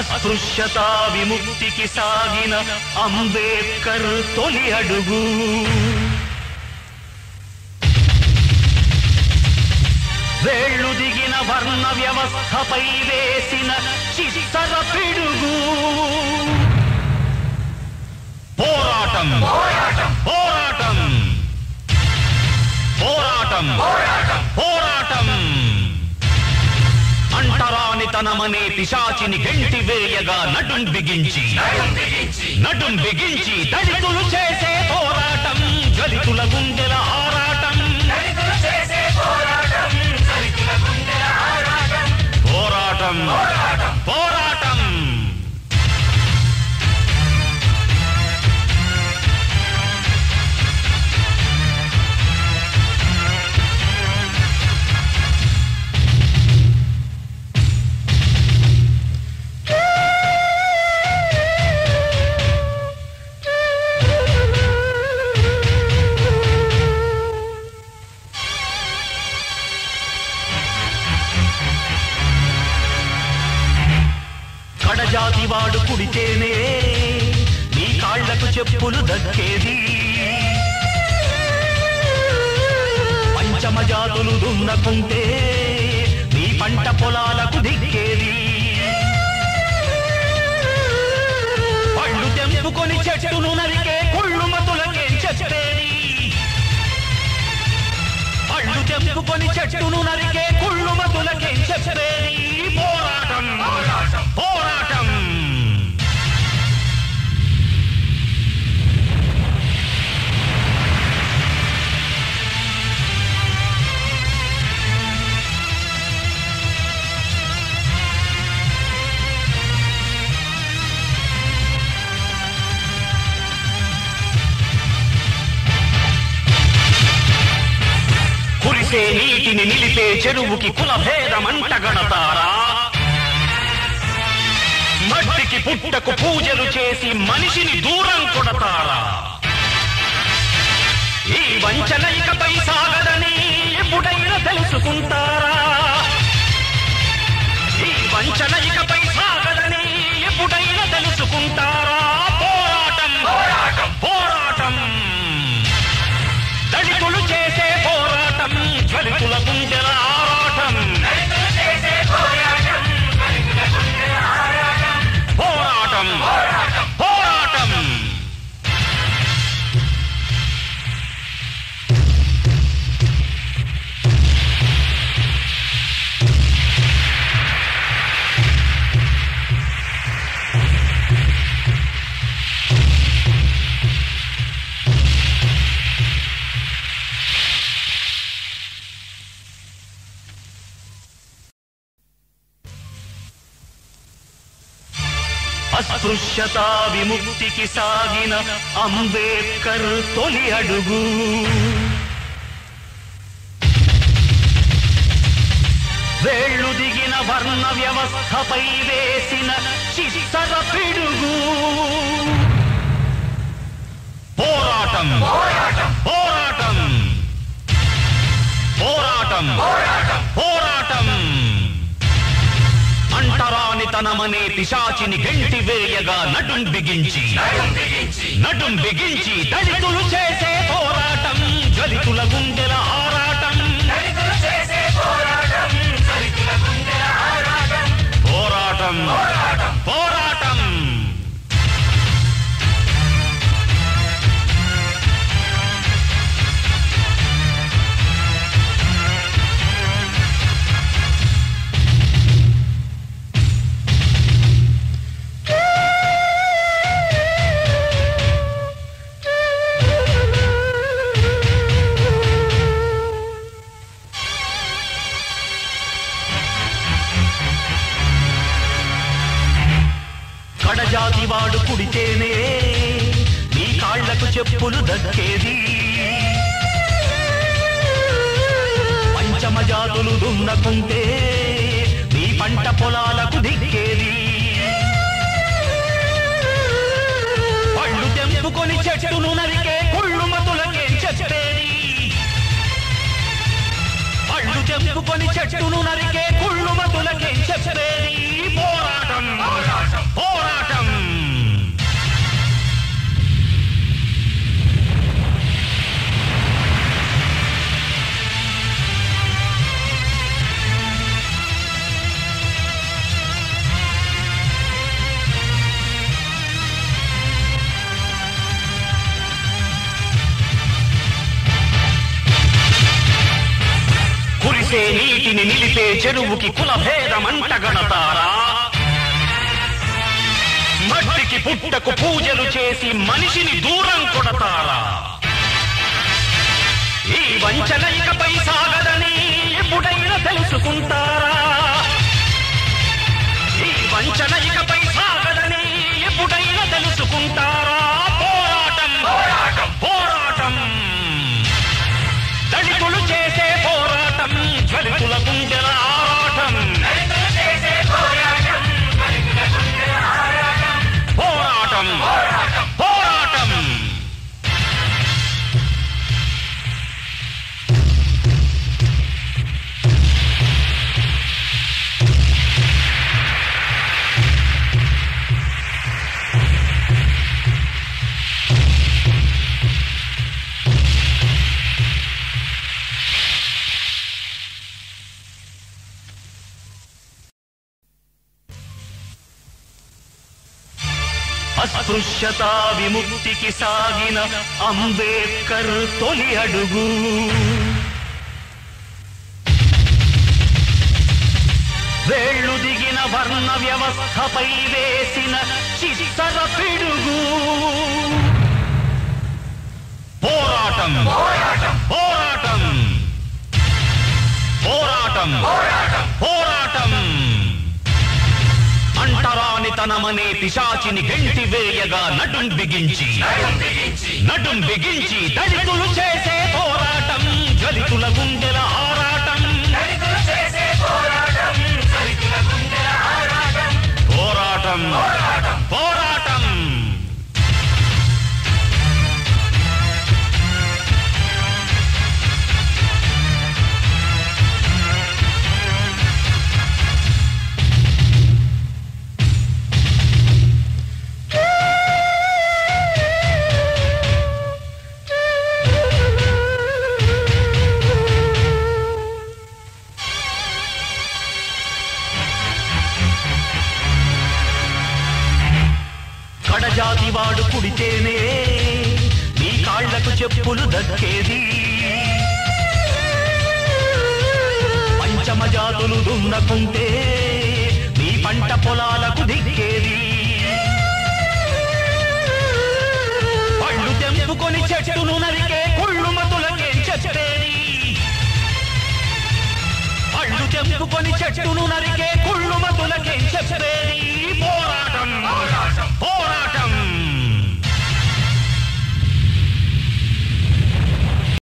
అస్పృశ్యతా విముక్తికి సాగిన అంబేద్కర్ తొలి అడుగు. వేళ్లు దిగిన వర్ణ వ్యవస్థపై వేసిన చిత్తర పిడుగు. పోరాటం పోరాటం పోరాటం పోరాటం పోరాటం. అంటరానితనమనే పిశాచిని గెంటి వేయగా నడుం బిగించి దళితులు చేసే పోరాటం, దళితుల గుండెల ఆరాటం. పోరాటం పోరాటం. కడజాతివాడు కుడితేనే నీ కాళ్లకు చెప్పులు దక్కేది. పంచమ జాతులు దున్నకుంటే నీ పంట పొలాలకు దిక్కేది. పళ్ళు తెంపుకొని చెట్టును నరికే కుళ్ళు మతులకేం చెప్పేది. పళ్ళు తెంపుకొని చెట్టును నరికే కుళ్ళు మతులకేం చెప్పేది. పోరాటం పోరాటం. కురిసే నీటిని నిలిపే చెరువుకి కుల భేదమంటగడతారా? మట్టికి పుట్టకు పూజలు చేసి మనిషిని దూరం కొడతారా? ఈ వంచన ఇకపై సాగదని ఎప్పుడైనా తెలుసుకుంటారా? ఈ వంచన ఇకపై సాగదని ఎప్పుడైనా తెలుసుకుంటారా? పోరాటం పోరాటం. దళితులు చేసే పోరాటం, దళితుల గుండెల ఆరాటం. పోరాటం పోరాటం. అస్పృశ్యతా విముక్తికి సాగిన అంబేద్కర్ తొలి అడుగు. వేళ్లు దిగిన వర్ణ వ్యవస్థపై వేసిన చిత్తర పిడుగు. పోరాటం పోరాటం పోరాటం పోరాటం. అంటరానితనమనే పిశాచిని గెంటి వేయగా నడుం బిగించి దళితులు చేసే పోరాటం, దళితుల గుండెల ఆరాటం. పోరాటం పోరాటం. కడజాతివాడు కుడితేనే నీ కాళ్లకు చెప్పులు దక్కేది. పంచమ జాతులు దున్నకుంటే నీ పంట పొలాలకు దిక్కేది. పళ్ళు తెంపుకొని చెట్టును నరికే కుళ్ళు మతులకేం చెప్పేది. పళ్ళు తెంపుకొని చెట్టును నరికే కుళ్ళు మతులకేం చెప్పేది. పోరాటం కురిసే నీటిని నిలిపే చెరువుకి కులభేదమంటగడతారా? మట్టికి పుట్టకు పూజలు చేసి మనిషిని దూరం కొడతారా? ఈ వంచన ఇకపై సాగదని ఎప్పుడైనా తెలుసుకుంటారా? ఈ వంచన ఇకపై సాగదని ఎప్పుడైనా తెలుసుకుంటారా? పోరాటం పోరాటం పోరాటం దళితులు చేసే పోరాటం, దళితుల గుండెల ఆరాటం. పోరాటం పోరాటం. అస్పృశ్యతా విముక్తికి సాగిన అంబేద్కర్ తొలి అడుగు, వేళ్లు దిగిన వర్ణ వ్యవస్థపై వేసిన చిత్తర పిడుగు. పోరాటం పోరాటం పోరాటం పోరాటం పోరాటం. అంటరానితనమనే పిశాచిని గెంటి వేయగా నడుం బిగించి దళితులు చేసే పోరాటం, దళితుల గుండెల ఆరాటం. పోరాటం పోరాటం. కడజాతివాడు పుడితేనే నీ కాళ్లకు చెప్పులు దక్కేది, పంచమ జాతులు దున్నకుంటే నీ పంట పొలాలకు దిక్కేది. పళ్ళు తెంపుకొని చెట్టును నరికే కుళ్ళు మతులకేం చెప్పేది? పళ్ళు తెంపుకొని చెట్టును నరికే కుళ్ళు మతులకేం చెప్పేది?